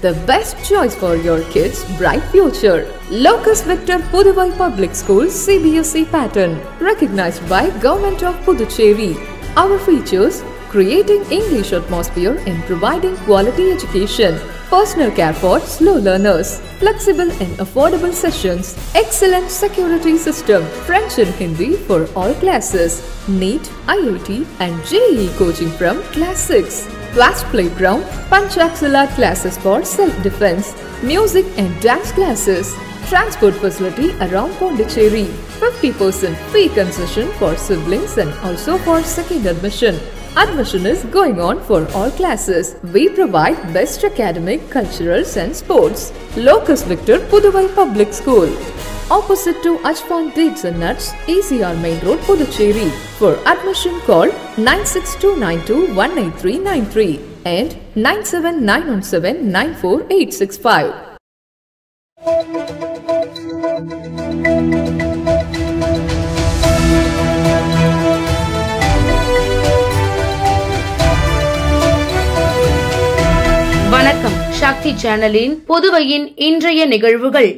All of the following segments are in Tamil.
the best choice for your kids' bright future. Locus Victor Puduvai Public School CBSE pattern, recognized by Government of Puducherry. Our features: creating English atmosphere and providing quality education, personal care for slow learners, flexible and affordable sessions, excellent security system, French and Hindi for all classes, NEET, IIT and JEE coaching from class 6, vast playground, Panchakshala classes for self-defense, music and dance classes, transport facility around Pondicherry, 50% fee concession for siblings and also for second admission. Admission is going on for all classes. We provide best academic, culturals and sports. Locus Victor Puduvai Public School, opposite to Ajpan Dates and Nuts, ECR Main Road, Puducherry. For admission call 9629218393 and 979179485. வணக்கம். சக்தி சேனலின் புதுவையின் இன்றைய நிகழ்வுகள்.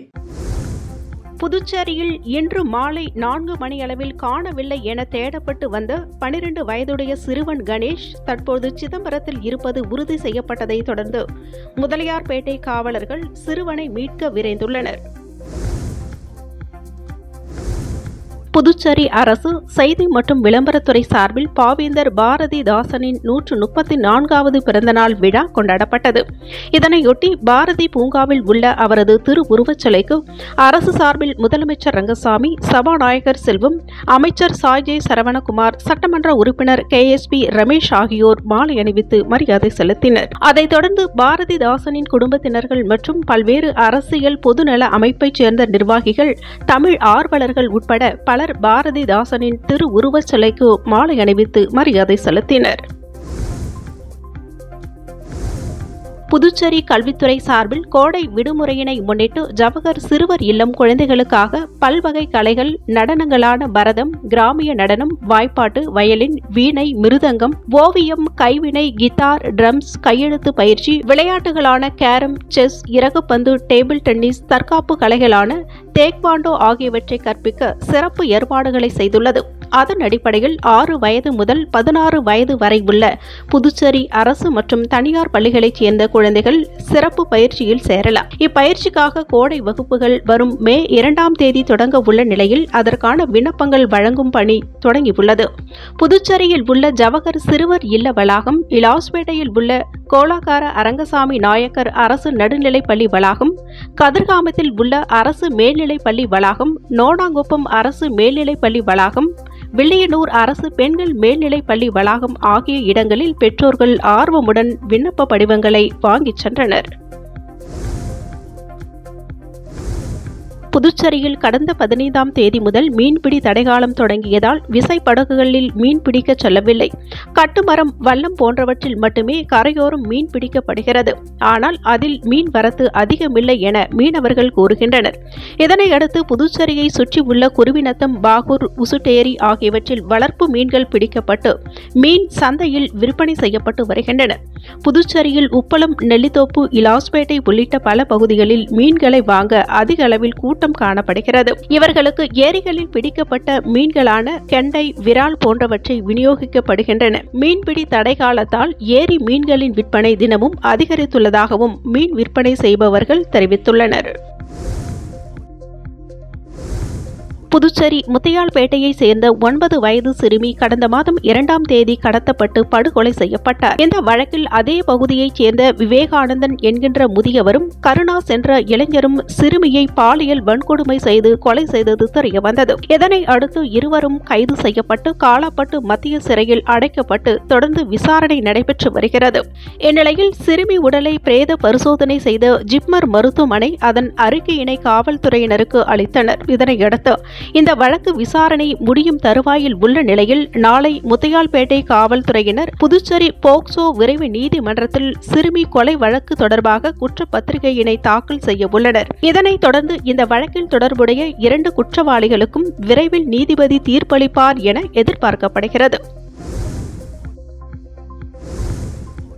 புதுச்சேரியில் இன்று மாலை 4 மணியளவில் காணவில்லை என தேடப்பட்டு வந்த 12 வயதுடைய சிறுவன் கணேஷ் தற்போது சிதம்பரத்தில் இருப்பது உறுதி செய்யப்பட்டதை தொடர்ந்து முதலியார்பேட்டை காவலர்கள் சிறுவனை மீட்க விரைந்துள்ளனர். புதுச்சேரி அரசு செய்தி மற்றும் விளம்பரத்துறை சார்பில் பாவேந்தர் பாரதிதாசனின் 134வது பிறந்தநாள் விழா கொண்டாடப்பட்டது. இதனையொட்டி பாரதி பூங்காவில் உள்ள அவரது திருவுருவச் சிலைக்கு அரசு சார்பில் முதலமைச்சர் ரங்கசாமி, சபாநாயகர் செல்வம், அமைச்சர் சாய்ஜய் சரவணகுமார், சட்டமன்ற உறுப்பினர் KSP ரமேஷ் ஆகியோர் மாலை அணிவித்து மரியாதை செலுத்தினர். அதைத் தொடர்ந்து பாரதிதாசனின் குடும்பத்தினர்கள் மற்றும் பல்வேறு அரசியல் பொதுநல அமைப்பைச் சேர்ந்த நிர்வாகிகள், தமிழ் ஆர்வலர்கள் உட்பட பலர் பாரதிதாசனின் திருவுருவச் சிலைக்கு மாலை அணிவித்து மரியாதை செலுத்தினர். புதுச்சேரி கல்வித்துறை சார்பில் கோடை விடுமுறையினை முன்னிட்டு ஜவஹர் சிறுவர் இல்லம் குழந்தைகளுக்காக பல்வகை கலைகள், நடனங்களான பரதம், கிராமிய நடனம், வாய்ப்பாட்டு, வயலின், வீணை, மிருதங்கம், ஓவியம், கைவினை, கிட்டார், ட்ரம்ஸ், கையெழுத்து பயிற்சி, விளையாட்டுகளான கேரம், செஸ், இறகுப்பந்து, டேபிள் டென்னிஸ், தற்காப்பு கலைகளான தேக்வாண்டோ ஆகியவற்றை கற்பிக்க சிறப்பு ஏற்பாடுகளை செய்துள்ளது. அதன் அடிப்படையில் 6 வயது முதல் 16 வயது வரை உள்ள புதுச்சேரி அரசு மற்றும் தனியார் பள்ளிகளைச் சேர்ந்த குழந்தைகள் சிறப்பு பயிற்சியில் சேரலாம். இப்பயிற்சிக்காக கோடை வகுப்புகள் வரும் மே 2ஆம் தேதி தொடங்க உள்ள நிலையில் அதற்கான விண்ணப்பங்கள் வழங்கும் பணி தொடங்கியுள்ளது. புதுச்சேரியில் உள்ள ஜவஹர் சிறுவர் இல்ல வளாகம், இலாஸ்பேட்டையில் உள்ள கோலாகார அரங்கசாமி நாயக்கர் அரசு நடுநிலைப் பள்ளி வளாகம், கதிர்காமத்தில் உள்ள அரசு மேல்நிலைப் பள்ளி வளாகம், நோனாங்குப்பம் அரசு மேல்நிலைப் பள்ளி வளாகம், வில்லியனூர் அரசு பெண்கள் மேல்நிலைப் பள்ளி வளாகம் ஆகிய இடங்களில் பெற்றோர்கள் ஆர்வமுடன் விண்ணப்ப படிவங்களை வாங்கிச் சென்றனர். புதுச்சேரியில் கடந்த 15ஆம் தேதி முதல் மீன்பிடி தடைகாலம் தொடங்கியதால் விசைப்படகுகளில் மீன் பிடிக்க செல்லவில்லை. கட்டுமரம், வல்லம் போன்றவற்றில் மட்டுமே கரையோரம் மீன் பிடிக்கப்படுகிறது. ஆனால் அதில் மீன் வரத்து அதிகமில்லை என மீனவர்கள் கூறுகின்றனர். இதனையடுத்து புதுச்சேரியை சுற்றியுள்ள குருவிநத்தம், பாகூர், உசுட்டேரி ஆகியவற்றில் வளர்ப்பு மீன்கள் பிடிக்கப்பட்டு மீன் சந்தையில் விற்பனை செய்யப்பட்டு வருகின்றன. புதுச்சேரியில் உப்பளம், நெல்லித்தோப்பு, இலாஸ்பேட்டை உள்ளிட்ட பல பகுதிகளில் மீன்களை வாங்க அதிக அளவில் கூட்டம் காணப்படுகிறது. இவர்களுக்கு ஏரிகளில் பிடிக்கப்பட்ட மீன்களான கெண்டை, விரால் போன்றவற்றை விநியோகிக்கப்படுகின்றன. மீன்பிடி தடை காலத்தால் ஏரி மீன்களின் விற்பனை தினமும் அதிகரித்துள்ளதாகவும் மீன் விற்பனை செய்பவர்கள் தெரிவித்துள்ளனர். புதுச்சேரி முத்தையால்பேட்டையை சேர்ந்த 9 வயது சிறுமி கடந்த மாதம் 2ஆம் தேதி கடத்தப்பட்டு படுகொலை செய்யப்பட்டார். இந்த வழக்கில் அதே பகுதியைச் சேர்ந்த விவேகானந்தன் என்கின்ற முதியவரும், கருணாஸ் என்ற இளைஞரும் சிறுமியை பாலியல் வன்கொடுமை செய்து கொலை செய்தது தெரியவந்தது. இதனை அடுத்து இருவரும் கைது செய்யப்பட்டு காலாப்பட்டு மத்திய சிறையில் அடைக்கப்பட்டு தொடர்ந்து விசாரணை நடைபெற்று வருகிறது. இந்நிலையில் சிறுமி உடலை பிரேத பரிசோதனை செய்த ஜிப்மர் மருத்துவமனை அதன் அறிக்கையினை காவல்துறையினருக்கு அளித்தனர். இதனையடுத்து இந்த வழக்கு விசாரணை முடியும் தருவாயில் உள்ள நிலையில் நாளை முத்தையால்பேட்டை காவல்துறையினர் புதுச்சேரி போக்சோ விரைவு நீதிமன்றத்தில் சிறுமி கொலை வழக்கு தொடர்பாக குற்றப்பத்திரிகையினை தாக்கல் செய்ய உள்ளனர். இதனைத் தொடர்ந்து இந்த வழக்கில் தொடர்புடைய 2 குற்றவாளிகளுக்கும் விரைவில் நீதிபதி தீர்ப்பளிப்பார் என எதிர்பார்க்கப்படுகிறது.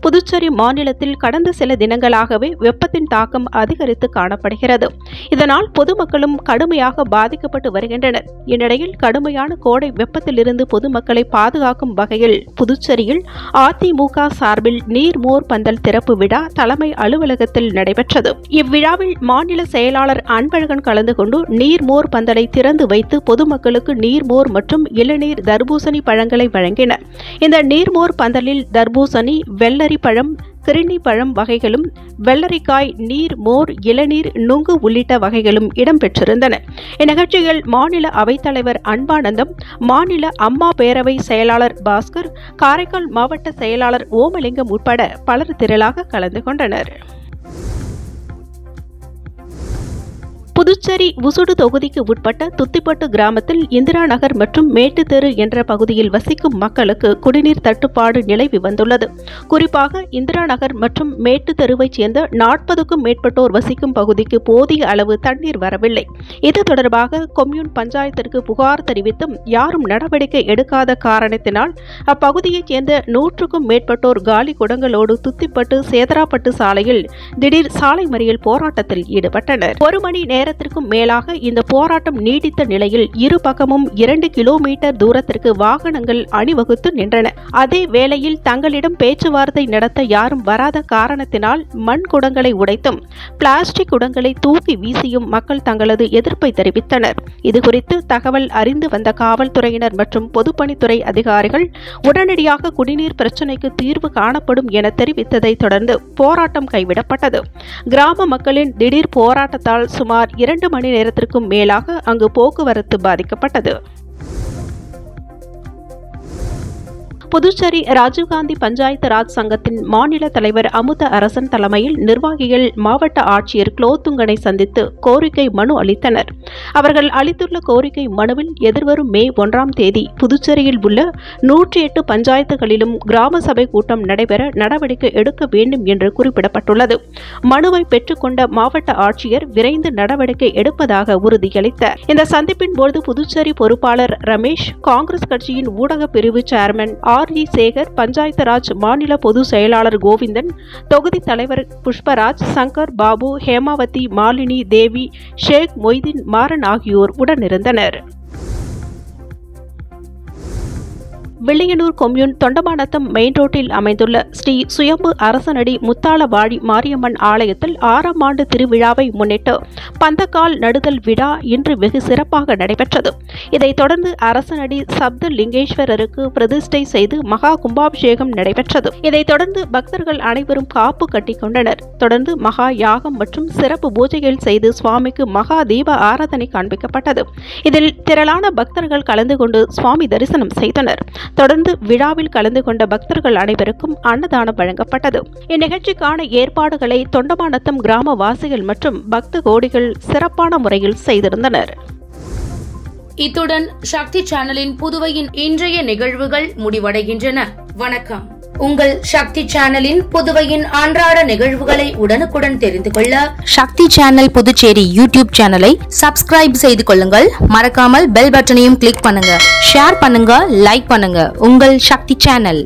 புதுச்சேரி மாநிலத்தில் கடந்த சில தினங்களாகவே வெப்பத்தின் தாக்கம் அதிகரித்து காணப்படுகிறது. இதனால் பொதுமக்களும் கடுமையாக பாதிக்கப்பட்டு வருகின்றனர். இந்நிலையில் கடுமையான கோடை வெப்பத்திலிருந்து பொதுமக்களை பாதுகாக்கும் வகையில் புதுச்சேரியில் அதிமுக சார்பில் நீர்மோர் பந்தல் திறப்பு விழா தலைமை அலுவலகத்தில் நடைபெற்றது. இவ்விழாவில் மாநில செயலாளர் அன்பழகன் கலந்து கொண்டு நீர்மோர் பந்தலை திறந்து வைத்து பொதுமக்களுக்கு நீர்மோர் மற்றும் இளநீர் தர்பூசணி பழங்களை வழங்கினர். இந்த நீர்மோர் பந்தலில் தர்பூசணி, வெள்ளரி பழம், கிருணி பழம் வகைகளும், வெள்ளரிக்காய், நீர், மோர், இளநீர், நுங்கு உள்ளிட்ட வகைகளும் இடம்பெற்றிருந்தன. இந்நிகழ்ச்சியில் மாநில அவைத்தலைவர் அன்பானந்தம், மாநில அம்மா பேரவை செயலாளர் பாஸ்கர், காரைக்கால் மாவட்ட செயலாளர் ஓமலிங்கம் உட்பட பலர் திரளாக கலந்து கொண்டனர். புதுச்சேரி உசுடு தொகுதிக்கு உட்பட்ட துத்திப்பட்டு கிராமத்தில் இந்திரா நகர் மற்றும் மேட்டு தெரு என்ற பகுதியில் வசிக்கும் மக்களுக்கு குடிநீர் தட்டுப்பாடு நிலவி வந்துள்ளது. குறிப்பாக இந்திரா நகர் மற்றும் மேட்டு தெருவைச் சேர்ந்த 40க்கும் மேற்பட்டோர் வசிக்கும் பகுதிக்கு போதிய அளவு தண்ணீர் வரவில்லை. இது தொடர்பாக கொம்யூன் பஞ்சாயத்திற்கு புகார் தெரிவித்தும் யாரும் நடவடிக்கை எடுக்காத காரணத்தினால் அப்பகுதியைச் சேர்ந்த 100க்கும் மேற்பட்டோர் காலி குடங்களோடு துத்திப்பட்டு சேதராப்பட்டு சாலையில் திடீர் சாலை மறியல் போராட்டத்தில் ஈடுபட்டனர். 1 மணி நேரத்திற்கும் மேலாக இந்த போராட்டம் நீடித்த நிலையில் இரு பக்கமும் 2 கிலோமீட்டர் தூரத்திற்கு வாகனங்கள் அணிவகுத்து நின்றன. அதே வேளையில் தங்களிடம் பேச்சுவார்த்தை நடத்த யாரும் வராத காரணத்தினால் மண் குடங்களை உடைத்தும் பிளாஸ்டிக் குடங்களை தூக்கி வீசியும் மக்கள் தங்களது எதிர்ப்பை தெரிவித்தனர். இதுகுறித்து தகவல் அறிந்து வந்த காவல்துறையினர் மற்றும் பொதுப்பணித்துறை அதிகாரிகள் உடனடியாக குடிநீர் பிரச்சினைக்கு தீர்வு காணப்படும் என தெரிவித்ததை தொடர்ந்து போராட்டம் கைவிடப்பட்டது. கிராம மக்களின் திடீர் போராட்டத்தால் சுமார் 2 மணி நேரத்திற்கும் மேலாக அங்கு போக்குவரத்து பாதிக்கப்பட்டது. புதுச்சேரி ராஜீவ்காந்தி பஞ்சாயத்து ராஜ் சங்கத்தின் மாநில தலைவர் அமுத அரசன் தலைமையில் நிர்வாகிகள் மாவட்ட ஆட்சியர் குலோத்துங்கனை சந்தித்து கோரிக்கை மனு அளித்தனர். அவர்கள் அளித்துள்ள கோரிக்கை மனுவில் எதிர்வரும் மே 1ஆம் தேதி புதுச்சேரியில் உள்ள 108 பஞ்சாயத்துகளிலும் கிராம சபை கூட்டம் நடைபெற நடவடிக்கை எடுக்க வேண்டும் என்று குறிப்பிடப்பட்டுள்ளது. மனுவை பெற்றுக்கொண்ட மாவட்ட ஆட்சியர் விரைந்து நடவடிக்கை எடுப்பதாக உறுதியளித்தார். இந்த சந்திப்பின் போது புதுச்சேரி பொறுப்பாளர் ரமேஷ், காங்கிரஸ் கட்சியின் ஊடக பிரிவு சேர்மன் ஆர்.இ. சேகர், பஞ்சாயத்து ராஜ் மாநில பொது செயலாளர் கோவிந்தன், தொகுதி தலைவர் புஷ்பராஜ், சங்கர், பாபு, ஹேமாவதி, மாலினி, தேவி, ஷேக் மொய்தீன், மாறன் ஆகியோர் உடனிருந்தனர். வில்லியனூர் கொம்யூன் தொண்டமாநத்தம் மெயின் ரோட்டில் அமைந்துள்ள ஸ்ரீ சுயம்பு அரசனடி முத்தாளவாடி மாரியம்மன் ஆலயத்தில் 6ஆம் ஆண்டு திருவிழாவை முன்னிட்டு பந்தக்கால் நடுதல் விழா இன்று வெகு சிறப்பாக நடைபெற்றது. இதைத் தொடர்ந்து அரசனடி சப்த லிங்கேஸ்வரருக்கு பிரதிஷ்டை செய்து மகா கும்பாபிஷேகம் நடைபெற்றது. இதைத் தொடர்ந்து பக்தர்கள் அனைவரும் காப்பு கட்டிக் கொண்டனர். தொடர்ந்து மகா யாகம் மற்றும் சிறப்பு பூஜைகள் செய்து சுவாமிக்கு மகா தீப ஆராதனை காண்பிக்கப்பட்டது. இதில் திரளான பக்தர்கள் கலந்து கொண்டு சுவாமி தரிசனம் செய்தனர். தொடர்ந்து விழாவில் கலந்து கொண்ட பக்தர்கள் அனைவருக்கும் அன்னதானம் வழங்கப்பட்டது. இந்நிகழ்ச்சிக்கான ஏற்பாடுகளை தொண்டமாநத்தம் கிராமவாசிகள் மற்றும் பக்த கோடிகள் சிறப்பான முறையில் செய்திருந்தனர். இத்துடன் சக்தி சேனலின் புதுவையின் இன்றைய நிகழ்வுகள் முடிவடைகின்றன. வணக்கம். உங்கள் சக்தி சேனலின் புதுவையின் அன்றாட நிகழ்வுகளை உடனுக்குடன் தெரிந்து கொள்ள சக்தி சேனல் புதுச்சேரி யூடியூப் சேனலை சப்ஸ்கிரைப் செய்து கொள்ளுங்கள். மறக்காமல் பெல் பட்டனையும் கிளிக் பண்ணுங்க, ஷேர் பண்ணுங்க, லைக் பண்ணுங்க. உங்கள் சக்தி சேனல்.